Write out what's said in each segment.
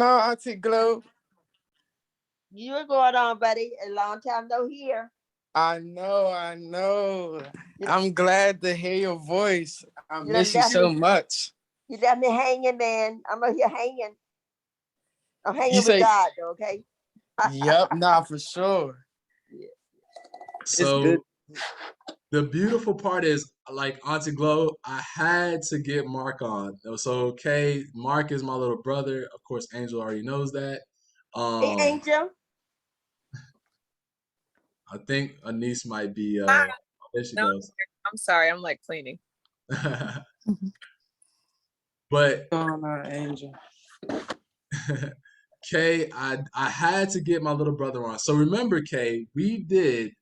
No, Auntie Glow. You're going on, buddy. A long time no hear. I know. You, I'm glad to hear your voice. I you done miss you left so me. much. You left me hanging, man. I'm over here hanging. I'm You hanging with say, God, though, okay? yep, nah, for sure. Yeah. It's good. So the beautiful part is, like Auntie Glow, I had to get Mark on. So okay, Mark is my little brother. Of course, Angel already knows that. Hey, Um, Angel. I think Anise might be Hi. there she No, goes. I'm sorry. I'm like cleaning. But Angel. Kay, I had to get my little brother on. So remember, Kay, we did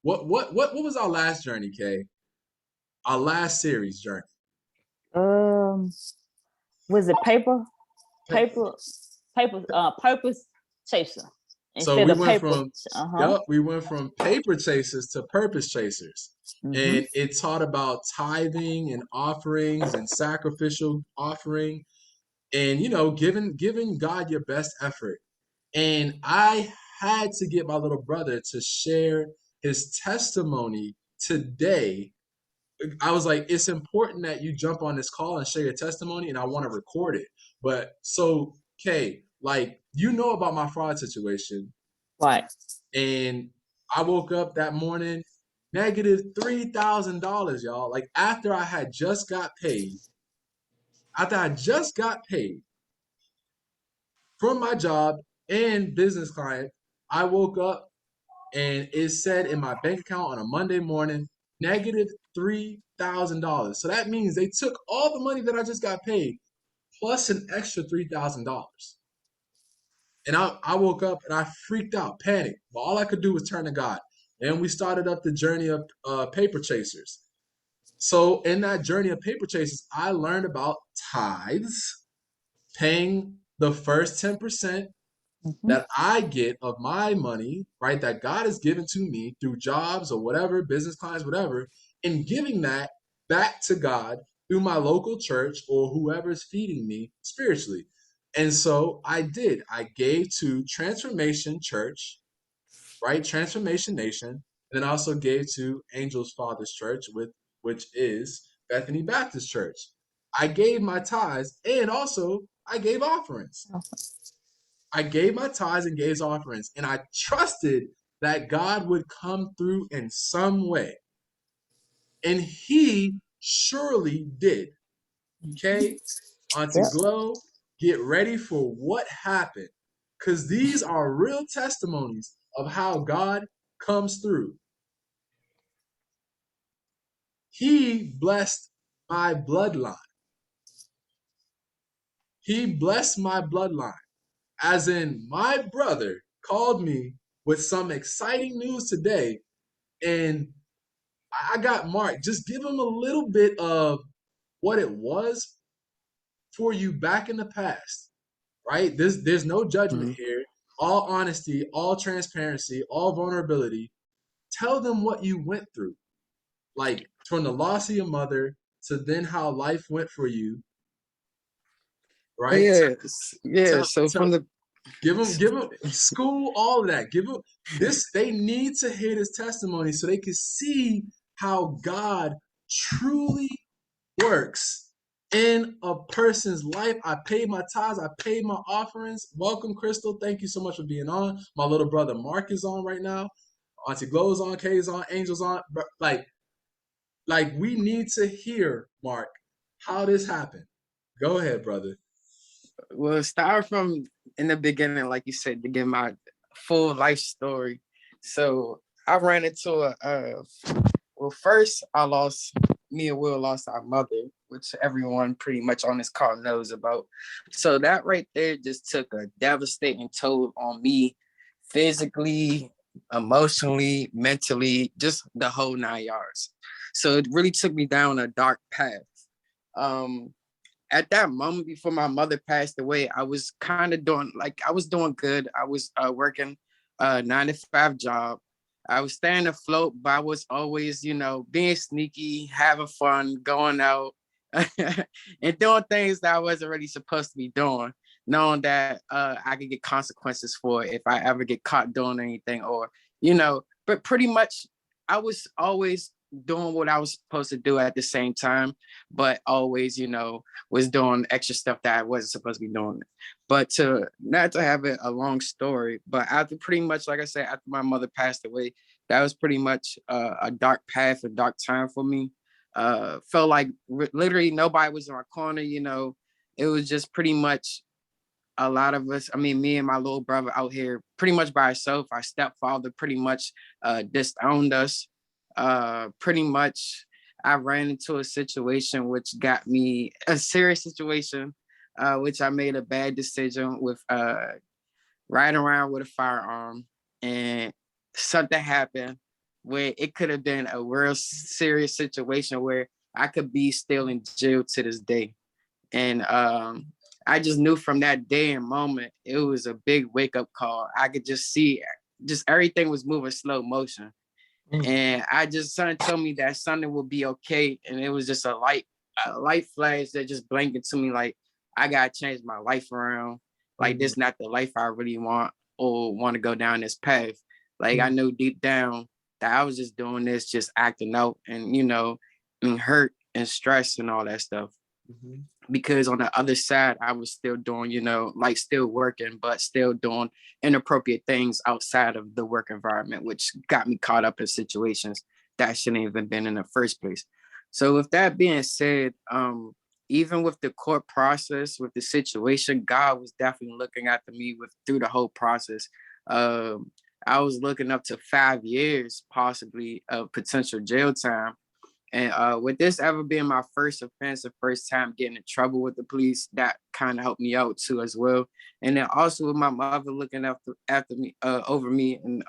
what was our last journey, Kay? Our last series journey. Um, was it purpose chaser So instead we of went paper? from we went from paper chasers to purpose chasers. Mm-hmm. And it taught about tithing and offerings and sacrificial offering and giving God your best effort. And I had to get my little brother to share his testimony today. I was like, it's important that you jump on this call and share your testimony, and I want to record it. But so, Kay, like, about my fraud situation, Right. and I woke up that morning negative $3,000, y'all. Like after I just got paid from my job and business client, I woke up and it said in my bank account on a Monday morning, negative $3,000. So that means they took all the money that I just got paid plus an extra $3,000. And I woke up and I freaked out, panicked. But all I could do was turn to God. And we started up the journey of paper chasers. So in that journey of paper chasers, I learned about tithes, paying the first 10% Mm-hmm. that I get of my money, right, that God has given to me through jobs or whatever, business clients, whatever, and giving that back to God through my local church or whoever's feeding me spiritually. And so I did. I gave to Transformation Church, right, Transformation Nation, and then I also gave to Angel's Father's Church, which is Bethany Baptist Church. I gave my tithes and also I gave offerings. I gave my tithes and gave offerings, and I trusted that God would come through in some way. And he surely did. Okay? Auntie Yep. Glow, get ready for what happened. Because these are real testimonies of how God comes through. He blessed my bloodline. He blessed my bloodline. As in, my brother called me with some exciting news today, and I got Mark. Just give him a little bit of what it was for you back in the past, right? There's no judgment Mm-hmm. here. All honesty, all transparency, all vulnerability. Tell them what you went through, like from the loss of your mother to then how life went for you, right? Yes, yeah. Tell, So tell, from the give them school, all of that. Give them this. They need to hear this testimony so they can see how God truly works in a person's life. I paid my tithes. I paid my offerings. Welcome, Crystal. Thank you so much for being on. My little brother Mark is on right now. Auntie Glow's on. Kay's on. Angel's on. Like we need to hear, Mark, how this happened. Go ahead, brother. well, start from in the beginning, like you said, to give my full life story. So I ran into well, first I lost me and Will lost our mother, which everyone pretty much on this call knows about. So that right there just took a devastating toll on me physically, emotionally, mentally, just the whole 9 yards. So it really took me down a dark path. Um, at that moment before my mother passed away, I was kind of I was doing good. I was working a 9 to 5 job. I was staying afloat, but I was always, being sneaky, having fun, going out, and doing things that I wasn't really supposed to be doing. knowing that I could get consequences for it if I ever get caught doing anything, or you know. But pretty much, I was always doing what I was supposed to do at the same time, but always, you know, was doing extra stuff that I wasn't supposed to be doing. But to not to have it a long story, but after pretty much, like I said, after my mother passed away, that was pretty much a dark path, a dark time for me. Felt like literally nobody was in my corner, you know. It was just pretty much a lot of us, I mean, me and my little brother out here pretty much by ourselves. Our stepfather pretty much disowned us. Pretty much, I ran into a situation which got me a serious situation, which I made a bad decision with riding around with a firearm, and something happened where it could have been a real serious situation where I could be still in jail to this day. And I just knew from that day and moment, it was a big wake up call. I could just see just everything was moving slow motion. And I just, something told me that something will be okay. And it was just a light flash that just blinked to me like, I gotta change my life around. Like this not the life I really want or want to go down this path. Like I knew deep down that I was just doing this, just acting out and, you know, and hurt and stress and all that stuff. Because on the other side, I was still doing, you know, like still working, but still doing inappropriate things outside of the work environment, which got me caught up in situations that shouldn't even been in the first place. So with that being said, even with the court process, with the situation, God was definitely looking after me with through the whole process. I was looking up to 5 years possibly of potential jail time. And with this ever being my first offense, the first time getting in trouble with the police, that kind of helped me out too as well. And then also with my mother looking after me, over me, and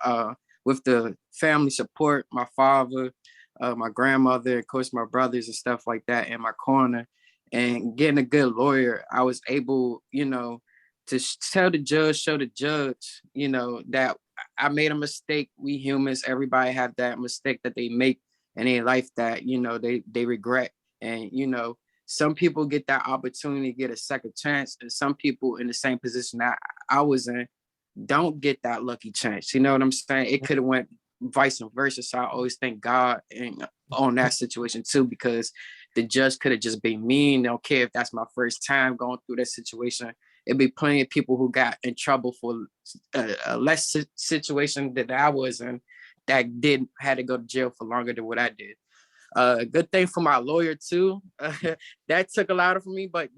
with the family support, my father, my grandmother, of course my brothers and stuff like that in my corner, and getting a good lawyer, I was able, you know, to tell the judge, show the judge, you know, that I made a mistake. We humans, everybody have that mistake that they make in their life that, you know, they regret. And, you know, some people get that opportunity to get a second chance, and some people in the same position that I was in don't get that lucky chance. You know what I'm saying? It could have went vice versa. So I always thank God on that situation too, because the judge could have just been mean. Don't care if that's my first time going through that situation. It'd be plenty of people who got in trouble for a less situation that I was in that did had to go to jail for longer than what I did. Good thing for my lawyer too. That took a lot from me, but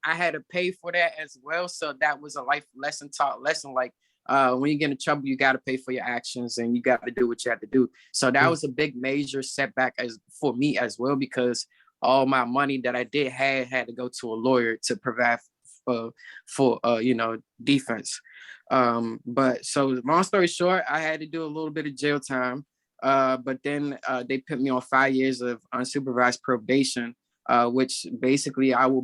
I had to pay for that as well. So that was a life lesson, taught lesson. Like when you get in trouble, you got to pay for your actions and you got to do what you have to do. So that was a big major setback as for me as well, because all my money that I did had to go to a lawyer to provide for you know, defense. But so long story short, I had to do a little bit of jail time. But then they put me on 5 years of unsupervised probation, which basically that will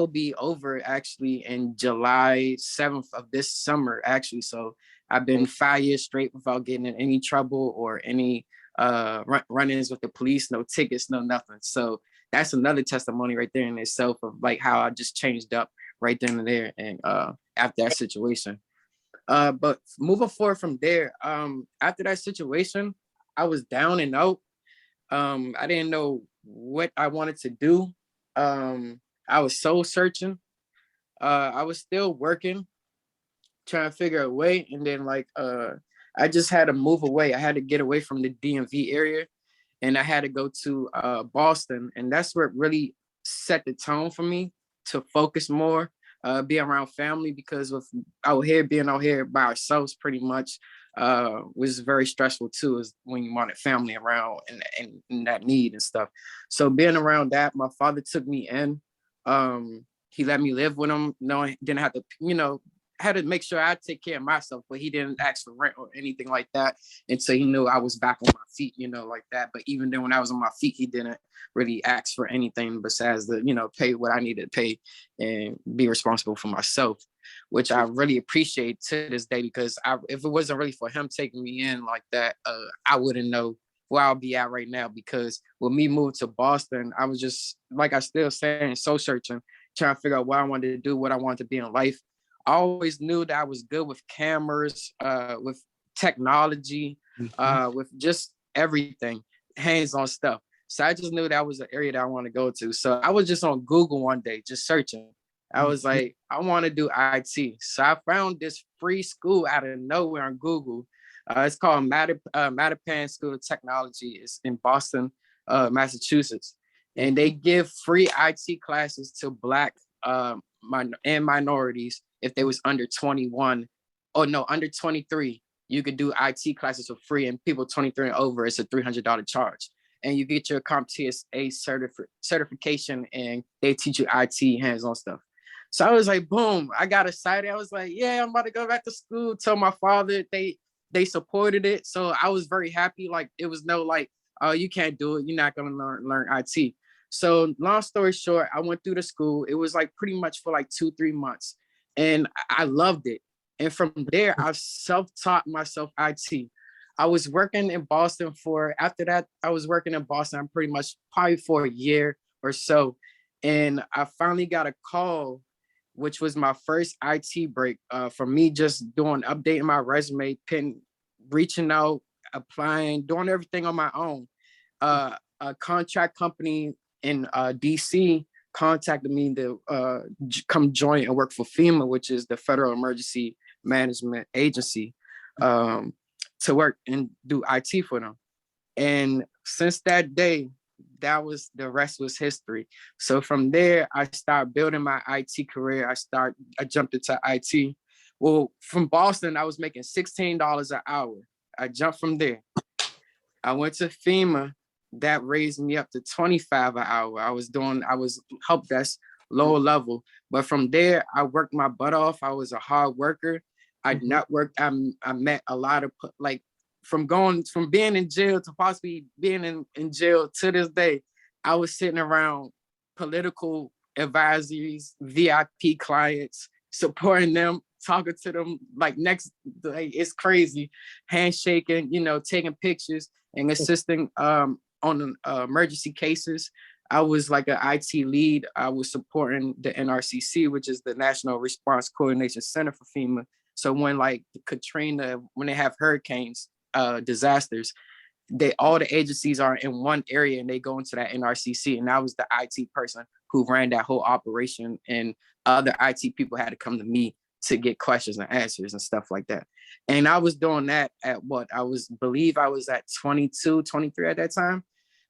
be over actually in July 7th of this summer, actually. So I've been 5 years straight without getting in any trouble or any run-ins with the police, no tickets, no nothing. So that's another testimony right there in itself of like how I just changed up right then and there, and after that situation. But moving forward from there, after that situation, I was down and out. I didn't know what I wanted to do. I was soul searching. I was still working, trying to figure a way, and then like I just had to move away. I had to get away from the DMV area, and I had to go to Boston, and that's where it really set the tone for me to focus more, be around family, because with being out here by ourselves pretty much was very stressful too, is when you wanted family around and that need and stuff. So being around that, my father took me in. He let me live with him. No, didn't have to, you know, had to make sure I take care of myself, but he didn't ask for rent or anything like that until he knew I was back on my feet, you know, like that. But even then when I was on my feet, he didn't really ask for anything besides the, you know, pay what I needed to pay and be responsible for myself, which I really appreciate to this day, because if it wasn't really for him taking me in like that, I wouldn't know where I'll be at right now. Because when me moved to Boston, I was just, like I still saying, soul searching. trying to figure out what I wanted to do, what I wanted to be in life. I always knew that I was good with cameras, with technology, with just everything, hands-on stuff. So I just knew that was an area that I want to go to. So I was just on Google one day, just searching. I was like, I want to do IT. So I found this free school out of nowhere on Google. It's called Mattapan School of Technology. It's in Boston, Massachusetts. And they give free IT classes to Black and minorities if they was under 21. Oh, no, under 23. You could do IT classes for free, and people 23 and over, it's a $300 charge. And you get your CompTIA certification, and they teach you IT hands-on stuff. So I was like, boom, I got excited. I was like, yeah, I'm about to go back to school. Tell my father, they supported it. So I was very happy. Like, it was no like, oh, you can't do it. You're not gonna learn IT. So long story short, I went through the school. It was like pretty much for like 2-3 months. And I loved it. And from there, I self-taught myself IT. I was working in Boston after that, I was working in Boston pretty much probably for a year or so. And I finally got a call, which was my first IT break, for me just updating my resume, reaching out, applying, doing everything on my own. A contract company in DC contacted me to come join and work for FEMA, which is the Federal Emergency Management Agency, to work and do IT for them. And since that day, the rest was history. So from there, I started building my IT career. I jumped into IT. Well, from Boston, I was making $16 an hour. I jumped from there. I went to FEMA. That raised me up to $25 an hour. I was help desk, lower level. But from there, I worked my butt off. I was a hard worker. I networked. I met a lot of, like, from being in jail to possibly being in jail to this day, I was sitting around political advisories, VIP clients, supporting them, talking to them like it's crazy, handshaking, taking pictures and assisting on emergency cases. I was like an IT lead. I was supporting the NRCC, which is the National Response Coordination Center for FEMA. So when like Katrina, when they have hurricanes, disasters, all the agencies are in one area and they go into that NRCC. And I was the IT person who ran that whole operation, and other IT people had to come to me to get questions and answers and stuff like that. And I was doing that at believe I was at 22, 23 at that time.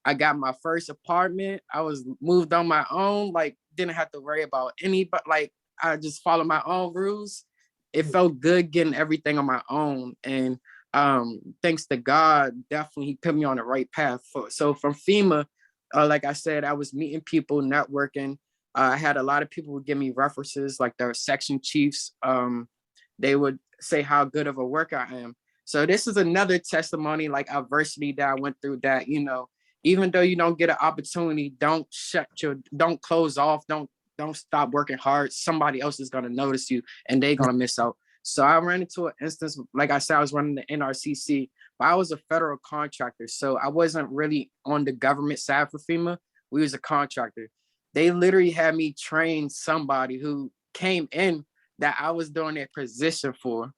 I got my first apartment. I was moved on my own, like didn't have to worry about but like I just followed my own rules. It felt good getting everything on my own. And thanks to God, definitely he put me on the right path. So from FEMA, like I said, I was meeting people, networking. I had a lot of people who give me references, like their section chiefs. They would say how good of a worker I am. So this is another testimony, like adversity that I went through, that, even though you don't get an opportunity, don't close off, don't stop working hard. Somebody else is going to notice you and they're going to miss out. So I ran into an instance, like I said, I was running the NRCC, but I was a federal contractor. So I wasn't really on the government side for FEMA. We was a contractor. They literally had me train somebody who came in that I was doing their position for,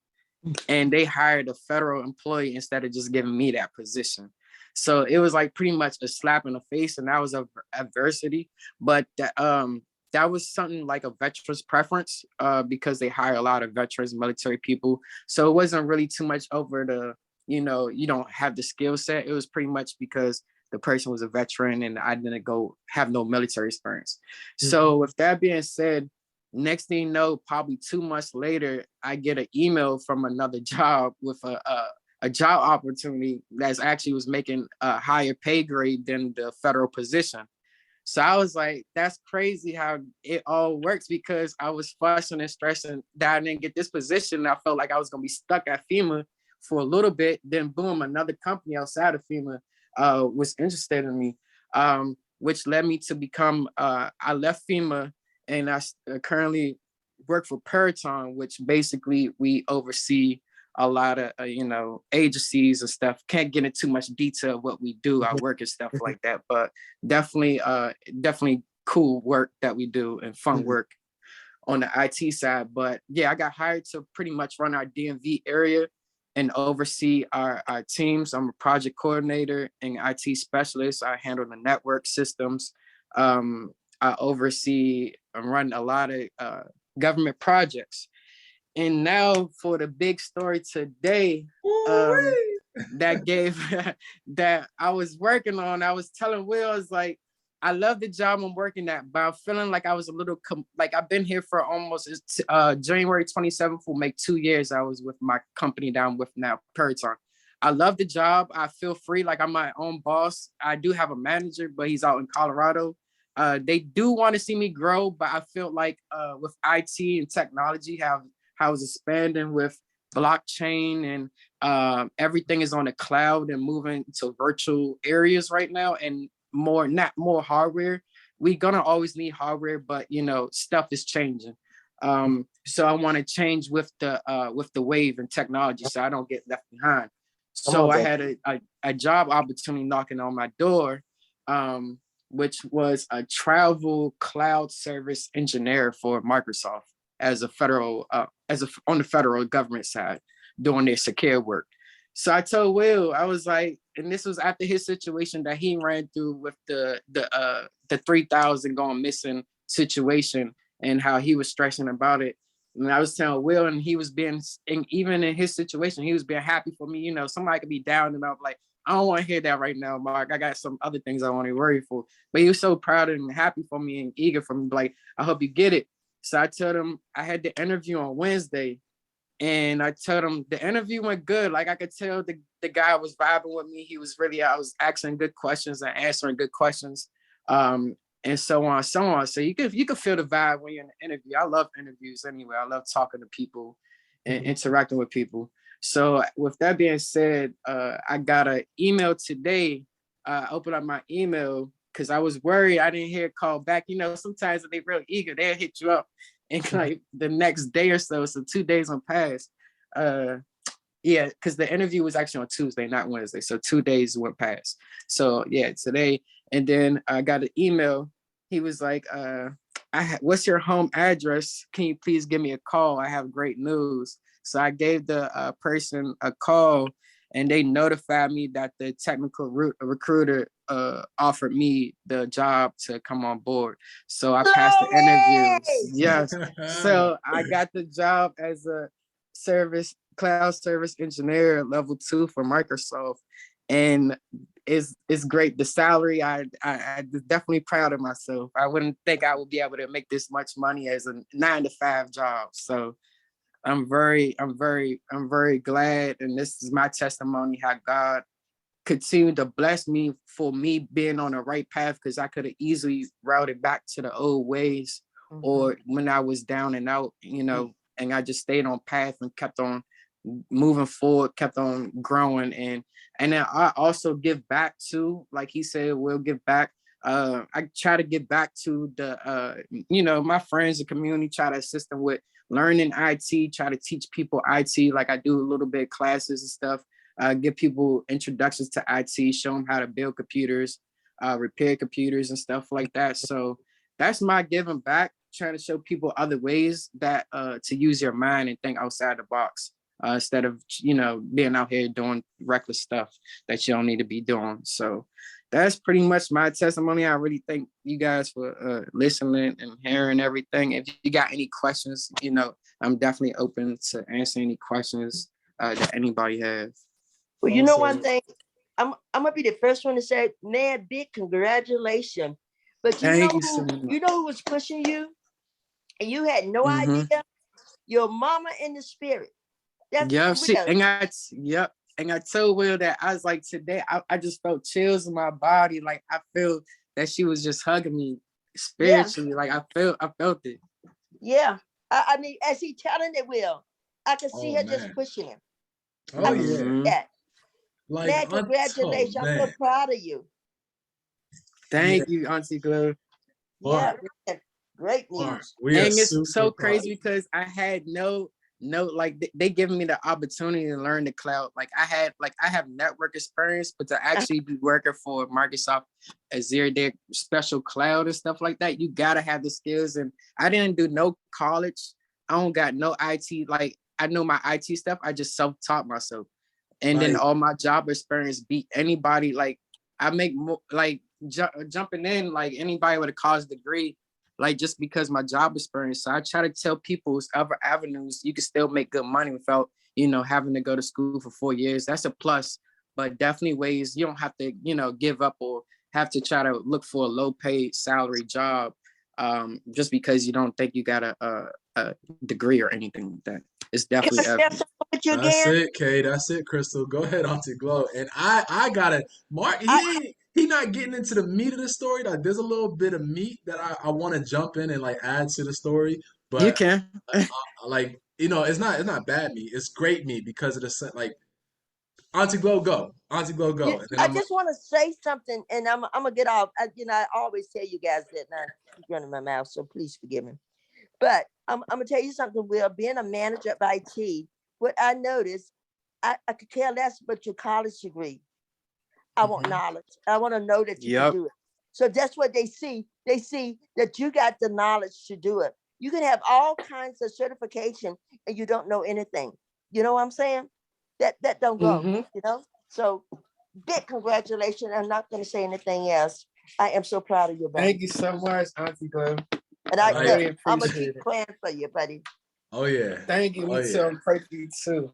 and they hired a federal employee instead of just giving me that position. So it was like pretty much a slap in the face, and that was a adversity. But that was something like a veteran's preference, because they hire a lot of veterans, military people. So it wasn't really too much over you don't have the skill set. It was pretty much because the person was a veteran and I didn't have no military experience. So with that being said, next thing you know, probably 2 months later, I get an email from another job with a job opportunity that's actually was making a higher pay grade than the federal position. So I was like, that's crazy how it all works, because I was fussing and stressing that I didn't get this position. I felt like I was going to be stuck at FEMA for a little bit. Then boom, another company outside of FEMA was interested in me, which led me to become, I left FEMA and I currently work for Peraton, which basically we oversee a lot of, agencies and stuff. Can't get into too much detail of what we do, our work and stuff like that, but definitely cool work that we do and fun Mhm. work on the IT side. But yeah, I got hired to pretty much run our DMV area and oversee our teams. I'm a project coordinator and IT specialist. I handle the network systems. I oversee and run a lot of government projects. And now for the big story today, um, Woo-wee. that gave that I was working on. I was telling Will, I was like, I love the job I'm working at, but I'm feeling like I was a little like I've been here for almost January 27th will make 2 years. I was with my company that I'm with now, Periton. I love the job. I feel free, like I'm my own boss. I do have a manager, but he's out in Colorado. They do want to see me grow, but I feel like with IT and technology, how it's expanding with blockchain and everything is on the cloud and moving to virtual areas right now, and not more hardware. We're gonna always need hardware, but stuff is changing. So I want to change with the wave and technology, so I don't get left behind. Come So on, I baby. had a job opportunity knocking on my door, which was a travel cloud service engineer for Microsoft as a federal on the federal government side doing their secure work. So I told Will, I was like, and this was after his situation that he ran through with the 3,000 going missing situation and how he was stressing about it. And I was telling Will, and he was being, and even in his situation, he was being happy for me. Somebody could be down, and I'm like, I don't want to hear that right now, Mark. I got some other things I want to worry for. But he was so proud and happy for me and eager for me. Like, I hope you get it. So I told him I had the interview on Wednesday, and I told him the interview went good. Like I could tell the guy was vibing with me. I was asking good questions and answering good questions. And so on, so on. So you could feel the vibe when you're in an interview. I love interviews anyway. I love talking to people and interacting with people. So with that being said, I got an email today. I opened up my email because I was worried I didn't hear a call back. Sometimes if they're real eager, they'll hit you up and like the next day or so. So 2 days went past. Yeah, because the interview was actually on Tuesday, not Wednesday. So 2 days went past. So yeah, today. And then I got an email. He was like, what's your home address? Can you please give me a call? I have great news. So I gave the person a call, and they notified me that the technical recruiter offered me the job to come on board. So I passed the interviews. Glory! Yes. So I got the job as a cloud service engineer level 2 for Microsoft. And it's great. The salary, I definitely proud of myself. I wouldn't think I would be able to make this much money as a 9 to 5 job. So I'm very glad. And this is my testimony how God continued to bless me for me being on the right path, because I could have easily routed back to the old ways or when I was down and out, and I just stayed on path and kept on moving forward, kept on growing. And then I also give back to, like he said, we'll give back. I try to get back to the my friends and community, try to assist them with learning IT, try to teach people IT, like I do a little bit of classes and stuff, give people introductions to IT, show them how to build computers, repair computers and stuff like that. So that's my giving back, trying to show people other ways that to use your mind and think outside the box, instead of being out here doing reckless stuff that you don't need to be doing. So that's pretty much my testimony. I really thank you guys for listening and hearing everything. If you got any questions, I'm definitely open to answer any questions that anybody has. Well, you know Awesome. one thing, I'm gonna be the first one to say, man, big congratulations. But Thank you so much. you know who was pushing you, and you had no Mm-hmm. idea. Your mama in the spirit. That's Yep. real. Yep. And I told Will that I was like, today, I just felt chills in my body. Like I feel that she was just hugging me Yeah, spiritually. Like I felt it. yeah. I mean, as he telling it, Will, I can see Oh her just man. pushing him. Oh I can yeah. see Mhm. that. Like Man, oh congratulations. I'm so man. proud of you. Yeah. Thank you, Auntie Glow. Yeah, Mark. man, great Mark. news. We are And it's super so proud of crazy you. because I had no no, like they giving me the opportunity to learn the cloud. Like I have network experience, but to actually be working for Microsoft Azure, their special cloud and stuff like that, you gotta have the skills. And I didn't do no college. I don't got no IT. Like I know my IT stuff. I just self-taught myself. And then Like, all my job experience beat anybody. Like I make more like jumping in like anybody with a college degree, like just because my job experience. So I try to tell people other avenues you can still make good money without, having to go to school for 4 years. That's a plus, but definitely ways you don't have to, give up or have to try to look for a low paid salary job just because you don't think you got a degree or anything like that. It's Can I definitely share something with you that's again? it, Kay. That's it, Crystal. Go ahead, Auntie Glow. And I gotta Mark. I, He not getting into the meat of the story. Like, there's a little bit of meat that I want to jump in and like add to the story. you But can. like, it's not bad meat. It's great meat because of like Auntie Glow go, Auntie Glow go, and then I I'm just want to say something, and I'm gonna get off. I always tell you guys that, and I keep running my mouth, so please forgive me. But I'm gonna tell you something. Will, being a manager of IT, what I noticed, I could care less about your college degree. I want Mhm. knowledge. I want to know that you Yep. can do it. So that's what they see. They see that you got the knowledge to do it. You can have all kinds of certification and you don't know anything. You know what I'm saying? That don't go, Mhm. So big congratulations. I'm not going to say anything else. I am so proud of you, buddy. Thank you so much, Auntie Glow. And I like, really I'm gonna appreciate keep it. praying for you, buddy. oh yeah, Thank you. oh Me too. yeah. I'm praying for you too.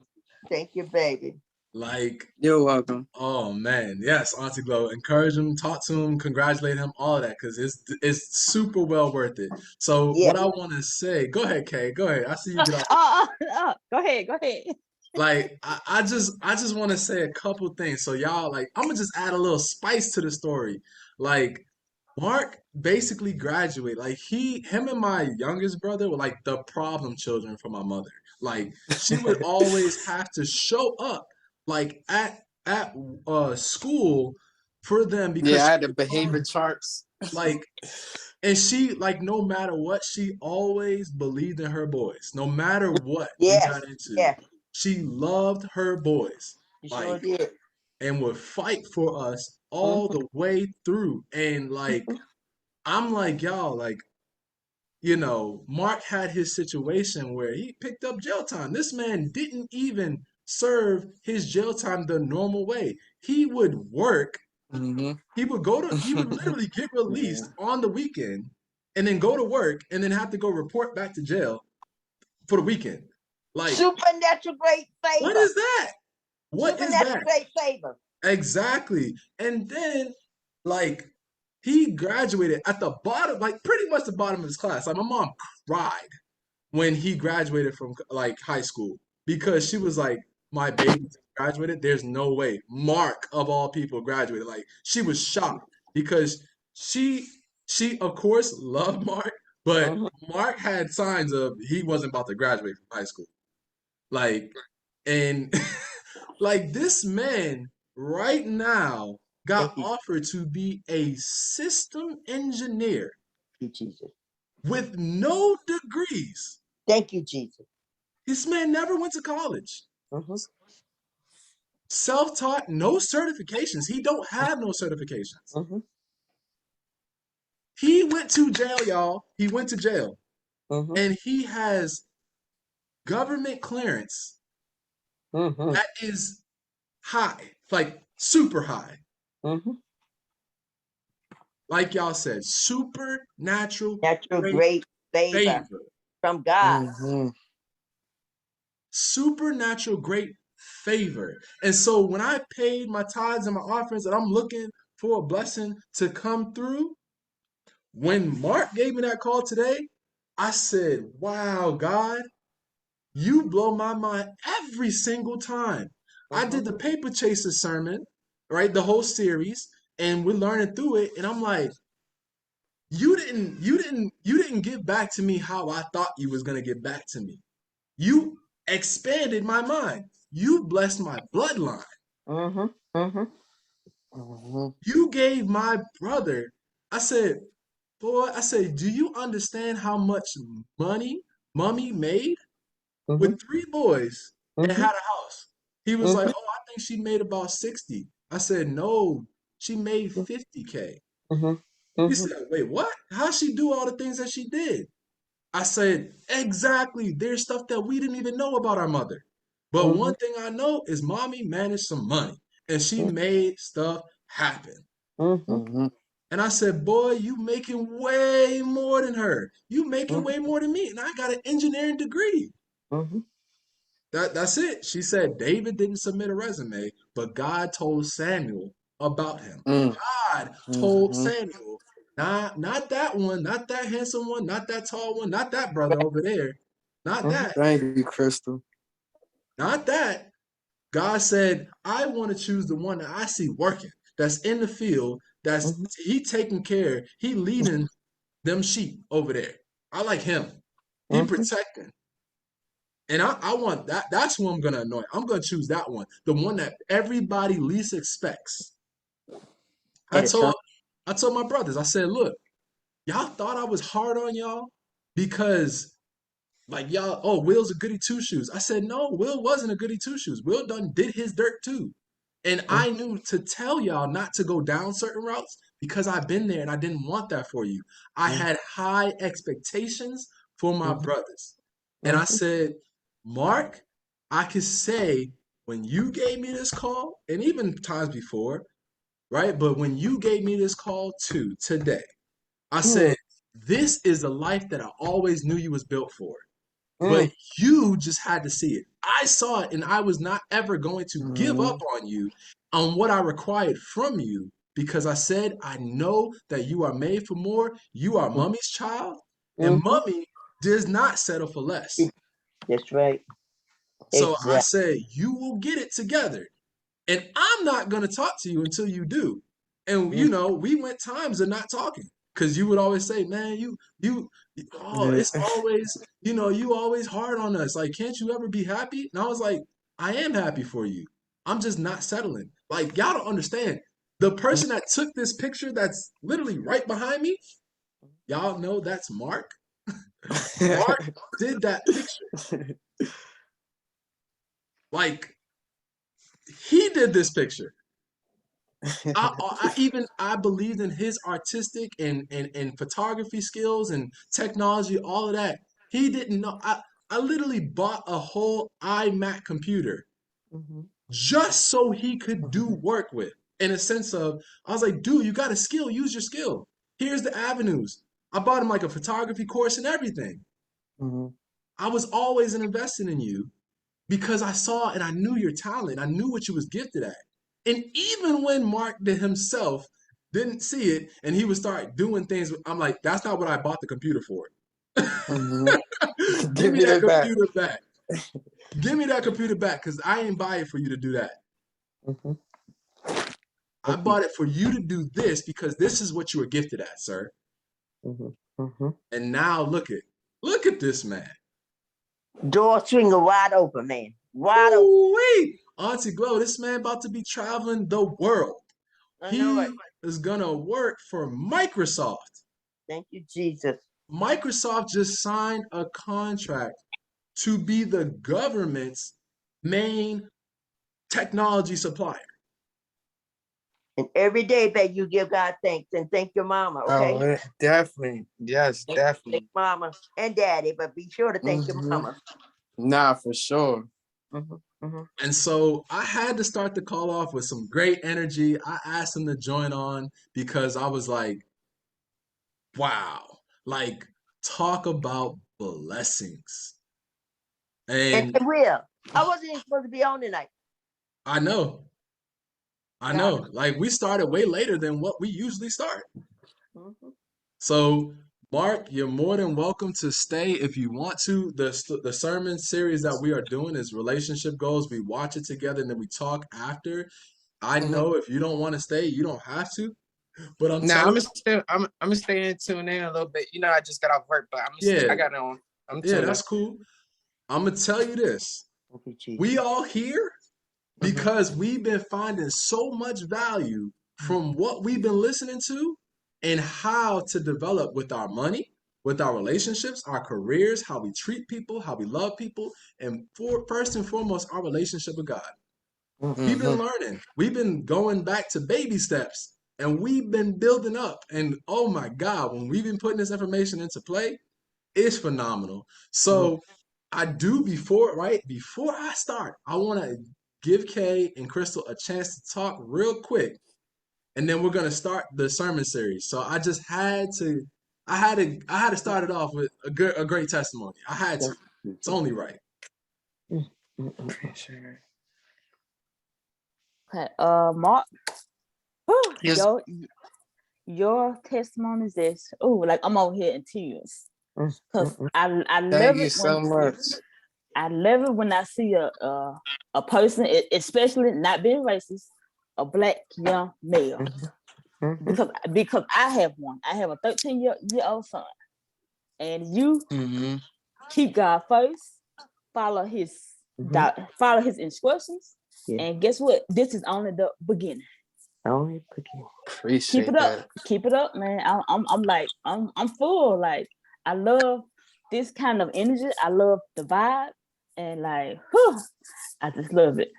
Thank you, baby. Like, You're welcome. oh man, yes, Auntie Glow. Encourage him, talk to him, congratulate him, all of that, because it's super well worth it. So Yeah. what I want to say, go ahead, Kay, go ahead. I see you get off. Go ahead. Go ahead. Like, I just want to say a couple things. So y'all, like, I'm gonna just add a little spice to the story. Like, Mark basically graduated. Like, him and my youngest brother were like the problem children for my mother. Like, she would always have to show up like at school for them because Yeah, I she had the was behavior charts. like, and she, like, no matter what, she always believed in her boys. No matter what we got Yes. into, Yeah. she loved her boys. You sure Like, did. and would fight for us all Mhm. the way through. And like, I'm like, y'all, like, Mark had his situation where he picked up jail time. This man didn't even serve his jail time the normal way. He would work. Mm-hmm. He would literally get Yeah. released on the weekend and then go to work and then have to go report back to jail for the weekend. Like, Supernatural great what favor. is that? What is Supernatural that? great favor. Exactly. And then, like, he graduated at the bottom, like pretty much the bottom of his class. Like, my mom cried when he graduated from like high school because she was like, my baby graduated. There's no way. Mark of all people graduated. Like, she was shocked because she of course loved Mark, but Mhm. Mark had signs of he wasn't about to graduate from high school. Like, and like, this man right now got Thank you, offered to be a system engineer Jesus. with no degrees. Thank you, Jesus. This man never went to college. Mhm. Self-taught, no certifications. He don't have no certifications. Mhm. He went to jail, y'all. He went to jail. Mhm. And he has government clearance Mhm. that is high, like super high. Mhm. Like y'all said, supernatural Natural great great favor favor. from God. Mm-hmm. Supernatural great favor. And so when I paid my tithes and my offerings and I'm looking for a blessing to come through, when Mark gave me that call today, I said, wow, God, you blow my mind every single time. I did Mhm. the Paper Chaser sermon, right? The whole series, and we're learning through it. And I'm like, you didn't give back to me how I thought you was gonna give back to me. You expanded my mind. You blessed my bloodline. Mhm. Mhm. Mm-hmm. You gave my brother. I said, boy, I said, do you understand how much money mommy made? with 3 boys and Mhm. had a house. He was like, "Oh, I think she made about 60." I said, "No, she made 50K." Mhm. He Mhm. said, "Wait, what? How'd she do all the things that she did?" I said, "Exactly. There's stuff that we didn't even know about our mother. But Mhm. one thing I know is mommy managed some money and she Mhm. made stuff happen." Mhm. Mhm. And I said, "Boy, you making way more than her. You making Mhm. way more than me. And I got an engineering degree." Mhm. That's it. She said David didn't submit a resume, but God told Samuel about him. Mm. God told Mhm. Samuel, not that one, not that handsome one, not that tall one, not that brother over there, not Mhm. that, Thank you, Crystal. not that. God said, "I want to choose the one that I see working, that's in the field, that's Mhm. he taking care, he leading them sheep over there. I like him. He Mhm. protecting." And I want that. That's who I'm gonna anoint. I'm gonna choose that one, the one that everybody least expects. I That is told something. I told my brothers, I said, "Look, y'all thought I was hard on y'all because like y'all, oh, Will's a goody two shoes." I said, "No, Will wasn't a goody two shoes. Will done did his dirt too." And Mhm. I knew to tell y'all not to go down certain routes because I've been there and I didn't want that for you. I Mhm. had high expectations for my Mhm. brothers. And I Mhm. said, "Mark, I could say when you gave me this call, and even times before, right? But when you gave me this call too today, I Mhm. said, this is the life that I always knew you was built for. But Mhm. you just had to see it. I saw it, and I was not ever going to give up Mhm. on you on what I required from you because I said, I know that you are made for more. You are mommy's child, and Mhm. mommy does not settle for less." That's right. So I Exactly. said, "You will get it together. And I'm not going to talk to you until you do." And, Mhm. we went times of not talking because you would always say, "Man, oh, Yeah. it's always, you always hard on us. Like, can't you ever be happy?" And I was like, "I am happy for you. I'm just not settling." Like, y'all don't understand. The person that took this picture that's literally right behind me, y'all know that's Mark. Mark did that picture. Like, he did this picture. I believed in his artistic and photography skills and technology, all of that. He didn't know. I literally bought a whole iMac computer Mhm. just so he could do work with. In a sense of, I was like, "Dude, you got a skill. Use your skill. Here's the avenues." I bought him like a photography course and everything. Mhm. I was always investing in you because I saw and I knew your talent. I knew what you was gifted at. And even when Mark did himself didn't see it and he would start doing things, I'm like, "That's not what I bought the computer for." Mhm. Give Give me me that that back. computer back. Give me that computer back because I ain't buy it for you to do that. Mhm. I bought it for you to do this because this is what you were gifted at, sir. Mhm. Mhm. And now look at this man. Door swinger wide open, man. Wide open. Ooh-wee. Auntie Glow, this man about to be traveling the world. I know it. He is gonna work for Microsoft. Thank you, Jesus. Microsoft just signed a contract to be the government's main technology supplier. And every day, babe, you give God thanks and thank your mama, okay? Oh, definitely. Yes, Thank definitely. mama and daddy, but be sure to thank your Mhm. mama. Nah, for sure. And so I had to start the call off with some great energy. I asked him to join on because I was like, wow, like talk about blessings. And And Will, I wasn't even supposed to be on tonight. I know, I God. know, like we started way later than what we usually start. Mhm. So, Mark, you're more than welcome to stay if you want to. The sermon series that we are doing is relationship goals. We watch it together and then we talk after. I Mhm. know if you don't want to stay, you don't have to. But I'm Nah, telling I'm gonna stay in tune in a little bit. I just got off work, but you, I yeah, got it on. I'm yeah, tuning. that's cool. I'm gonna tell you this. Thank you, Jesus. We all here Mhm. because we've been finding so much value from what we've been listening to and how to develop with our money, with our relationships, our careers, how we treat people, how we love people, and first and foremost, our relationship with God. We've been learning. We've been going back to baby steps, and we've been building up. And oh my God, when we've been putting this information into play, it's phenomenal. So I do before I start, I want to give Kay and Crystal a chance to talk real quick, and then we're gonna start the sermon series. So I just I had to start it off with a great testimony. I had to. It's only right. Okay, Mark, whew, Yes. your testimony is this. Oh, like I'm over here in tears. Cause I love Thank you it so much. I love it when I see a person, especially not being racist, a Black young male. Because I have one. I have a 13-year-old son, and you keep God first, follow his instructions, and guess what? This is only the beginning. Appreciate Keep it up, man. I'm full. Like, I love this kind of energy. I love the vibe, and like, I just love it.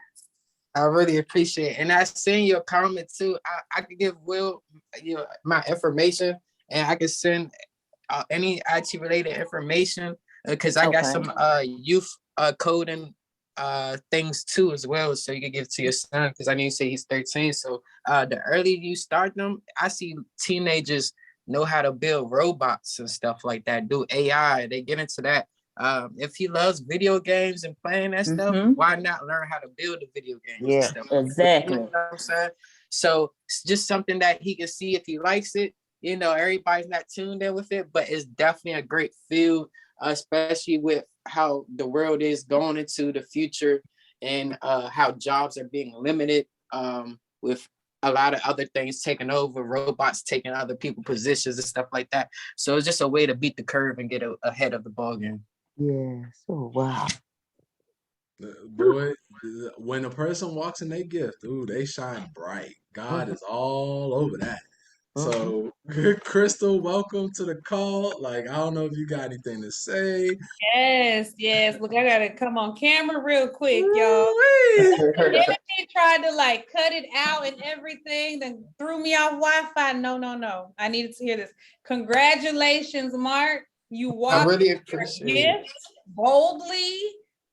I really appreciate it. And I seen your comment too. I could give Will my information, and I could send any IT related information because I got some youth coding things too as well, so you can give it to your son, because I need to say he's 13. So the earlier you start them, I see teenagers know how to build robots and stuff like that, do AI, they get into that. If he loves video games and playing that stuff, why not learn how to build a video game? Yeah, and stuff? exactly. You know what I'm saying? So it's just something that he can see if he likes it. You know, everybody's not tuned in with it, but it's definitely a great field, especially with how the world is going into the future, and how jobs are being limited, with a lot of other things taking over, robots taking other people's positions and stuff like that. So it's just a way to beat the curve and get ahead of the ball game. Yes. Oh, wow. Boy, when a person walks in their gift, ooh, they shine bright. God is all over that. So, Crystal, welcome to the call. Like, I don't know if you got anything to say. Yes. Look, I gotta come on camera real quick, y'all. Woo-wee. The enemy tried to like cut it out and everything, then threw me off Wi-Fi. No. I needed to hear this. Congratulations, Mark. You I walked really in your appreciate it. gift boldly,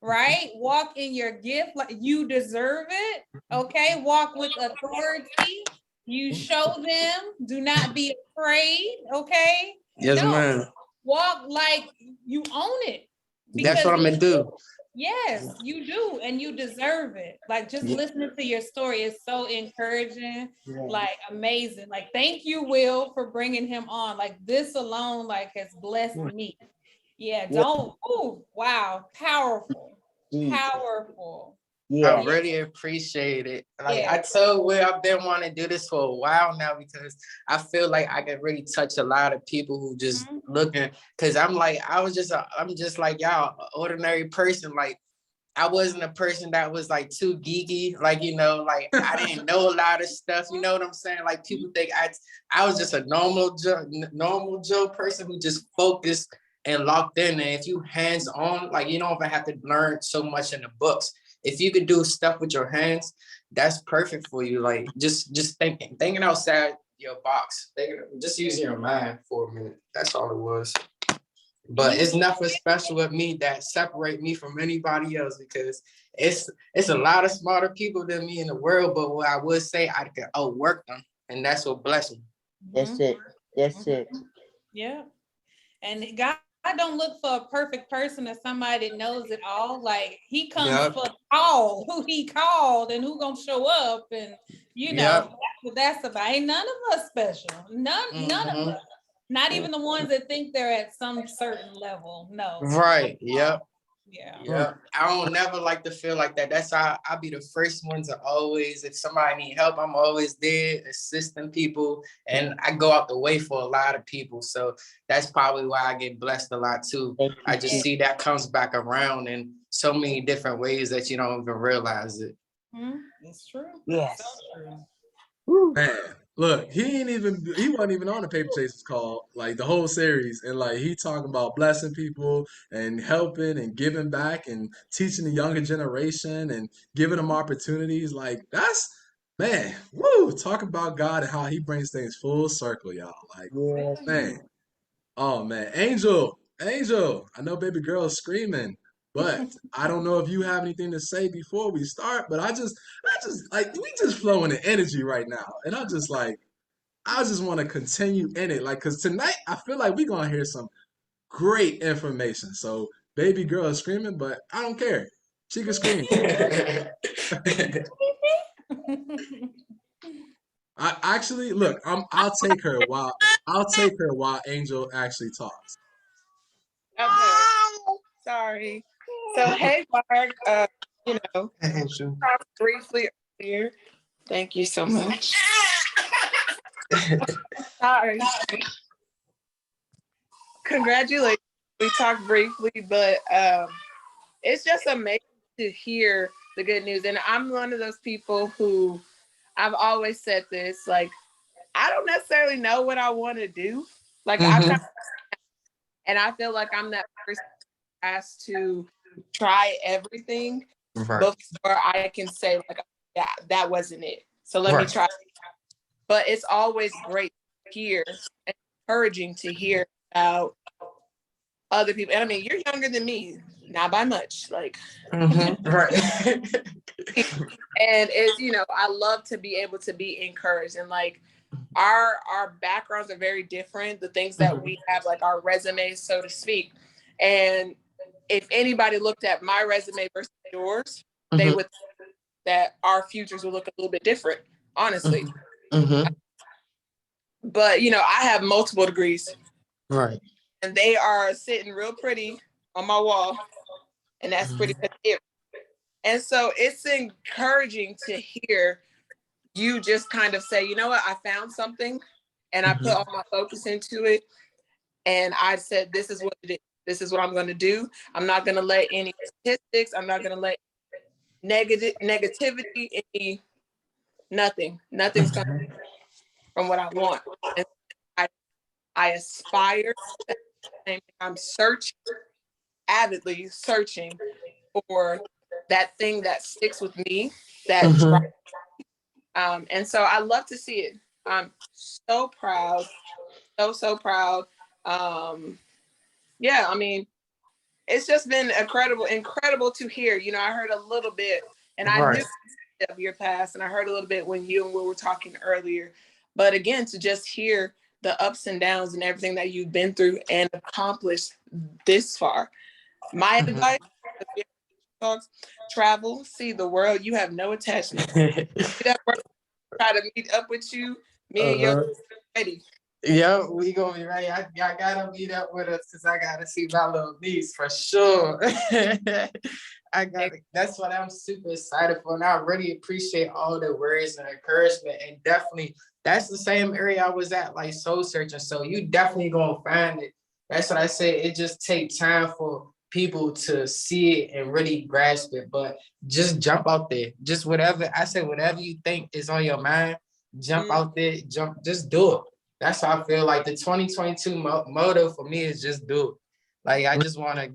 right? Walk in your gift like you deserve it. Okay, walk with authority. You show them. Do not be afraid. Okay. Yes, ma'am. Walk like you own it. That's what I'm gonna do. Yes, you do, and you deserve it. Like, just listening to your story is so encouraging, like amazing. Like, thank you, Will, for bringing him on. Like, this alone, like, has blessed me. Yeah, don't. Oh, wow, powerful. I really appreciate it. Like I told Will, I've been wanting to do this for a while now, because I feel like I can really touch a lot of people who just looking. Because I'm just like y'all, ordinary person. Like, I wasn't a person that was like too geeky. Like, like I didn't know a lot of stuff. You know what I'm saying? Like, people think I was just a normal Joe person who just focused and locked in. And if you hands on, like, you don't even have to learn so much in the books. If you could do stuff with your hands, that's perfect for you. Like, just thinking outside your box, just using your mind for a minute. That's all it was. But it's nothing special with me that separate me from anybody else, because it's a lot of smarter people than me in the world. But what I would say, I could outwork them, and that's what bless me. That's it. Yeah, and God don't look for a perfect person or somebody that knows it all. Like, he comes for all who he called and who gonna show up, and that's what that's about. Ain't none of us special. None of us. Not even the ones that think they're at some certain level. No. Right. Yep. Yeah. I don't never like to feel like that. That's how I'll be the first one to always, if somebody need help, I'm always there assisting people, and I go out the way for a lot of people. So that's probably why I get blessed a lot too. I just see that comes back around in so many different ways that you don't even realize it. It's true. Yes. So true. Man, Look, he wasn't even on the Paper Chasers call, like the whole series. And like he talking about blessing people and helping and giving back and teaching the younger generation and giving them opportunities. Like that's man, woo, talk about God and how he brings things full circle, y'all. Like, Yeah. man. Oh man. Angel, I know baby girl is screaming, but I don't know if you have anything to say before we start, but I just like we just flowing the energy right now. And I just want to continue in it. Like, cause tonight I feel like we're gonna hear some great information. So baby girl is screaming, but I don't care. She can scream. I actually look, I'll take her while Angel actually talks. Okay. Sorry. So hey, Mark. You know, talked briefly earlier. Thank you so much. Sorry. Congratulations. We talked briefly, but it's just amazing to hear the good news. And I'm one of those people who I've always said this, like, I don't necessarily know what I want to do. Like, and I feel like I'm that person who has to try everything before I can say, like, yeah, that wasn't it. So let me try. But it's always great to hear and encouraging to hear about other people. And I mean, you're younger than me, not by much. Like, Right. and it's, you know, I love to be able to be encouraged. And like our backgrounds are very different. The things that we have, like our resumes, so to speak. And if anybody looked at my resume versus yours, they would think that our futures would look a little bit different, honestly. But you know, I have multiple degrees. Right. And they are sitting real pretty on my wall. And that's pretty much it. And so it's encouraging to hear you just kind of say, you know what, I found something and I put all my focus into it. And I said, this is what it is. This is what I'm going to do. I'm not going to let any statistics, I'm not going to let negativity, nothing's coming from what I want. And I aspire. I'm avidly searching for that thing that sticks with me, that drives. And so I love to see it. I'm so proud, so proud. Yeah, I mean, it's just been incredible to hear. You know, I heard a little bit, and I knew of your past, and I heard a little bit when you and we were talking earlier. But again, to just hear the ups and downs and everything that you've been through and accomplished this far. My advice, travel, see the world. You have no attachment. Try to meet up with you. Me and your ready. Yeah, we gonna be ready. Y'all gotta meet up with us because I gotta see my little niece for sure. That's what I'm super excited for. And I really appreciate all the words and encouragement. And definitely that's the same area I was at, like soul searching. So you definitely gonna find it. That's what I say. It just takes time for people to see it and really grasp it. But just jump out there. Just whatever whatever you think is on your mind, jump out there, just do it. That's how I feel. Like the 2022 motto for me is just do it. Like I just want to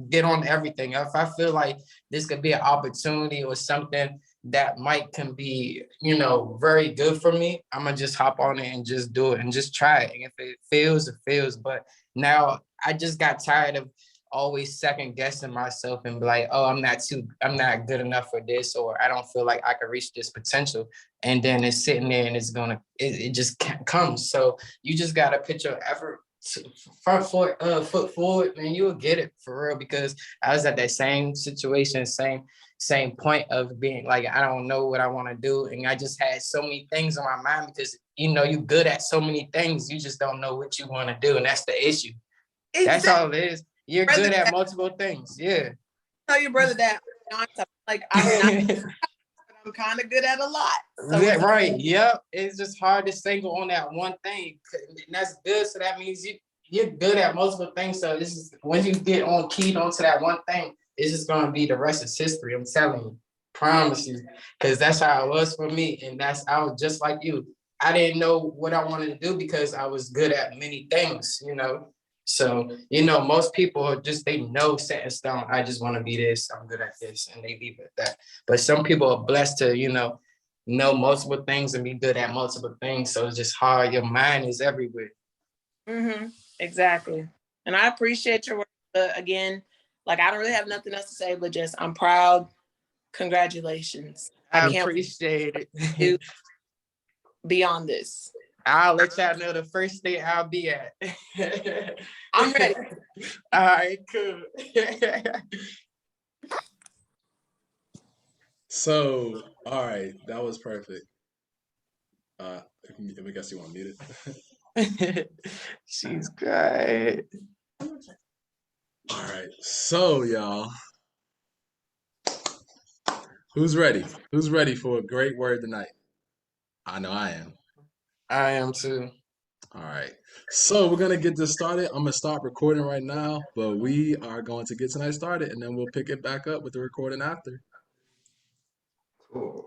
get on everything. If I feel like this could be an opportunity or something that can be, you know, very good for me, I'm gonna just hop on it and just do it and just try it. And if it fails, it fails. But now I just got tired of always second guessing myself and be like, oh, I'm not good enough for this, or I don't feel like I can reach this potential. And then it's sitting there and it just comes. So you just gotta put your effort foot forward, man. You will get it for real, because I was at that same situation, same point of being like, I don't know what I want to do. And I just had so many things on my mind because, you know, you're good at so many things. You just don't know what you want to do. And that's the issue. Exactly. That's all it is. You're good at multiple things. Yeah. Tell your brother that. Like, I'm not, I'm kind of good at a lot. So yeah, right. Yep. It's just hard to single on that one thing. And that's good. So that means you're good at multiple things. So this is when you get keyed onto that one thing, it's just gonna be the rest is history. I'm telling you. Promise you. Because that's how it was for me. And I was just like you. I didn't know what I wanted to do because I was good at many things, you know. So, you know, most people are just, they know set in stone. I just want to be this. I'm good at this, and they leave it at that. But some people are blessed to, you know multiple things and be good at multiple things. So it's just hard. Your mind is everywhere. Exactly. And I appreciate your work. Again, like, I don't really have nothing else to say, but just, I'm proud. Congratulations. I can't appreciate it. do beyond this. I'll let y'all know the first day I'll be at. I'm ready. All right, cool. So, all right, that was perfect. I guess you want to mute it. She's great. All right, so y'all, who's ready? Who's ready for a great word tonight? I know I am. I am too. All right, so we're gonna get this started. I'm gonna stop recording right now, but we are going to get tonight started, and then we'll pick it back up with the recording after. Cool.